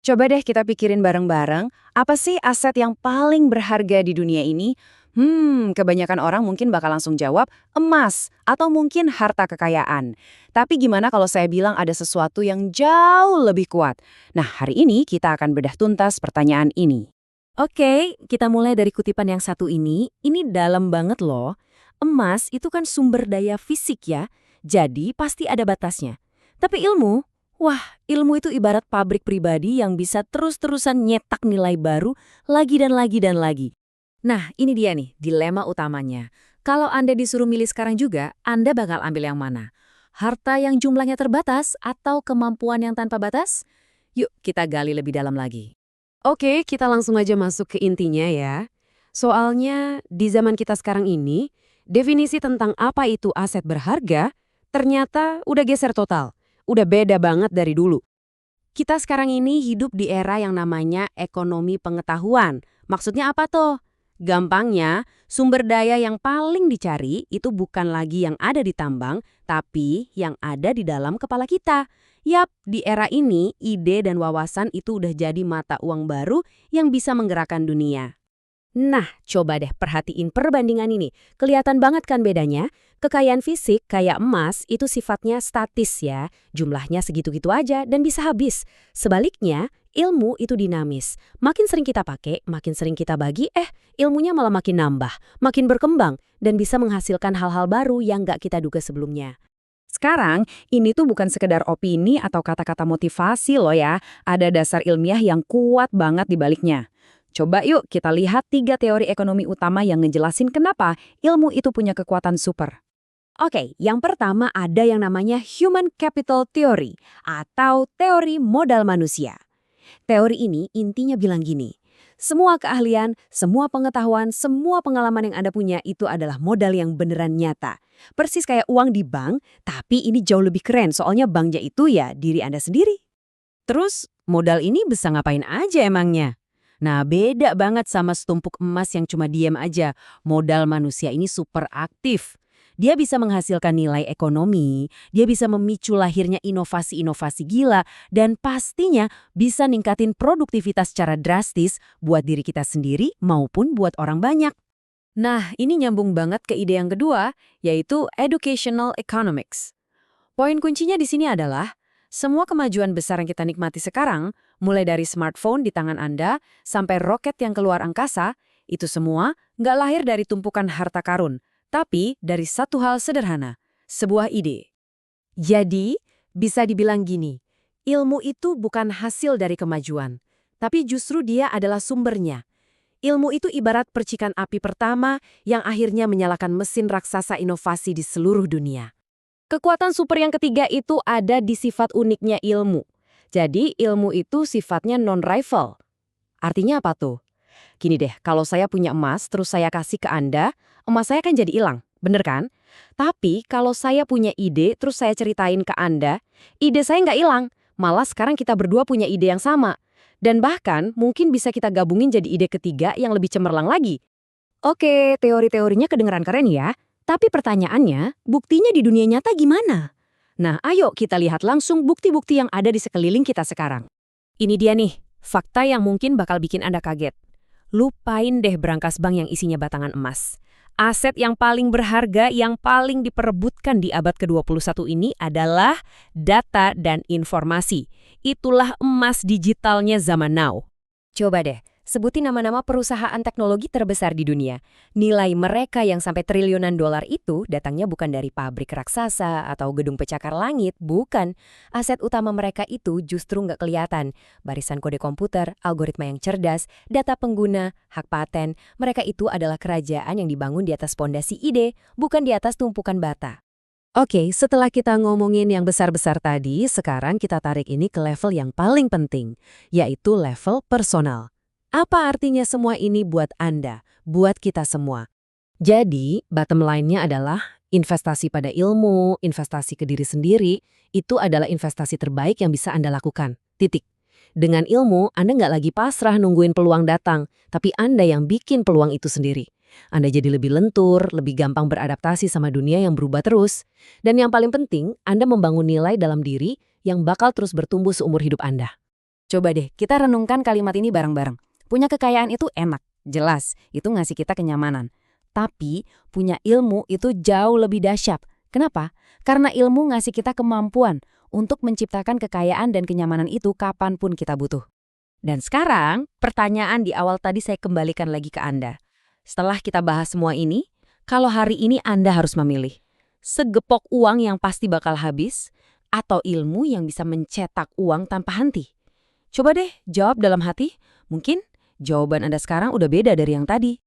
Coba deh kita pikirin bareng-bareng, apa sih aset yang paling berharga di dunia ini? Kebanyakan orang mungkin bakal langsung jawab emas atau mungkin harta kekayaan. Tapi gimana kalau saya bilang ada sesuatu yang jauh lebih kuat? Nah, hari ini kita akan bedah tuntas pertanyaan ini. Oke, kita mulai dari kutipan yang satu ini. Ini dalam banget loh. Emas itu kan sumber daya fisik ya, jadi pasti ada batasnya. Tapi ilmu, wah, ilmu itu ibarat pabrik pribadi yang bisa terus-terusan nyetak nilai baru lagi dan lagi dan lagi. Nah, ini dia nih, dilema utamanya. Kalau Anda disuruh milih sekarang juga, Anda bakal ambil yang mana? Harta yang jumlahnya terbatas atau kemampuan yang tanpa batas? Yuk, kita gali lebih dalam lagi. Oke, kita langsung aja masuk ke intinya ya. Soalnya di zaman kita sekarang ini, definisi tentang apa itu aset berharga ternyata udah geser total. Udah beda banget dari dulu. Kita sekarang ini hidup di era yang namanya ekonomi pengetahuan. Maksudnya apa tuh? Gampangnya, sumber daya yang paling dicari itu bukan lagi yang ada di tambang, tapi yang ada di dalam kepala kita. Yap, di era ini, ide dan wawasan itu udah jadi mata uang baru yang bisa menggerakkan dunia. Nah, coba deh perhatiin perbandingan ini. Kelihatan banget kan bedanya? Kekayaan fisik kayak emas itu sifatnya statis ya. Jumlahnya segitu-gitu aja dan bisa habis. Sebaliknya, ilmu itu dinamis. Makin sering kita pakai, makin sering kita bagi, ilmunya malah makin nambah, makin berkembang, dan bisa menghasilkan hal-hal baru yang nggak kita duga sebelumnya. Sekarang, ini tuh bukan sekedar opini atau kata-kata motivasi loh ya, ada dasar ilmiah yang kuat banget di baliknya. Coba yuk kita lihat 3 teori ekonomi utama yang ngejelasin kenapa ilmu itu punya kekuatan super. Oke, yang pertama ada yang namanya Human Capital Theory atau teori modal manusia. Teori ini intinya bilang gini, semua keahlian, semua pengetahuan, semua pengalaman yang Anda punya itu adalah modal yang beneran nyata. Persis kayak uang di bank, tapi ini jauh lebih keren soalnya banknya itu ya diri Anda sendiri. Terus, modal ini bisa ngapain aja emangnya? Nah, beda banget sama setumpuk emas yang cuma diem aja. Modal manusia ini super aktif. Dia bisa menghasilkan nilai ekonomi, dia bisa memicu lahirnya inovasi-inovasi gila, dan pastinya bisa ningkatin produktivitas secara drastis buat diri kita sendiri maupun buat orang banyak. Nah, ini nyambung banget ke ide yang kedua, yaitu educational economics. Poin kuncinya di sini adalah, semua kemajuan besar yang kita nikmati sekarang, mulai dari smartphone di tangan Anda sampai roket yang keluar angkasa, itu semua nggak lahir dari tumpukan harta karun, tapi dari satu hal sederhana, sebuah ide. Jadi, bisa dibilang gini, ilmu itu bukan hasil dari kemajuan, tapi justru dia adalah sumbernya. Ilmu itu ibarat percikan api pertama yang akhirnya menyalakan mesin raksasa inovasi di seluruh dunia. Kekuatan super yang ketiga itu ada di sifat uniknya ilmu. Jadi ilmu itu sifatnya non-rival. Artinya apa tuh? Gini deh, kalau saya punya emas terus saya kasih ke Anda, emas saya kan jadi hilang, bener kan? Tapi kalau saya punya ide terus saya ceritain ke Anda, ide saya nggak hilang. Malah sekarang kita berdua punya ide yang sama. Dan bahkan mungkin bisa kita gabungin jadi ide ketiga yang lebih cemerlang lagi. Oke, teori-teorinya kedengeran keren ya. Tapi pertanyaannya, buktinya di dunia nyata gimana? Nah, ayo kita lihat langsung bukti-bukti yang ada di sekeliling kita sekarang. Ini dia nih, fakta yang mungkin bakal bikin Anda kaget. Lupain deh berangkas bank yang isinya batangan emas. Aset yang paling berharga, yang paling diperebutkan di abad ke-21 ini adalah data dan informasi. Itulah emas digitalnya zaman now. Coba deh, sebutin nama-nama perusahaan teknologi terbesar di dunia. Nilai mereka yang sampai triliunan dolar itu datangnya bukan dari pabrik raksasa atau gedung pencakar langit, bukan. Aset utama mereka itu justru nggak kelihatan. Barisan kode komputer, algoritma yang cerdas, data pengguna, hak paten, mereka itu adalah kerajaan yang dibangun di atas pondasi ide, bukan di atas tumpukan bata. Oke, setelah kita ngomongin yang besar-besar tadi, sekarang kita tarik ini ke level yang paling penting, yaitu level personal. Apa artinya semua ini buat Anda, buat kita semua? Jadi, bottom line-nya adalah investasi pada ilmu, investasi ke diri sendiri, itu adalah investasi terbaik yang bisa Anda lakukan. Titik. Dengan ilmu, Anda nggak lagi pasrah nungguin peluang datang, tapi Anda yang bikin peluang itu sendiri. Anda jadi lebih lentur, lebih gampang beradaptasi sama dunia yang berubah terus. Dan yang paling penting, Anda membangun nilai dalam diri yang bakal terus bertumbuh seumur hidup Anda. Coba deh, kita renungkan kalimat ini bareng-bareng. Punya kekayaan itu enak, jelas, itu ngasih kita kenyamanan. Tapi, punya ilmu itu jauh lebih dahsyat. Kenapa? Karena ilmu ngasih kita kemampuan untuk menciptakan kekayaan dan kenyamanan itu kapanpun kita butuh. Dan sekarang, pertanyaan di awal tadi saya kembalikan lagi ke Anda. Setelah kita bahas semua ini, kalau hari ini Anda harus memilih, segepok uang yang pasti bakal habis, atau ilmu yang bisa mencetak uang tanpa henti? Coba deh jawab dalam hati, mungkin jawaban Anda sekarang udah beda dari yang tadi.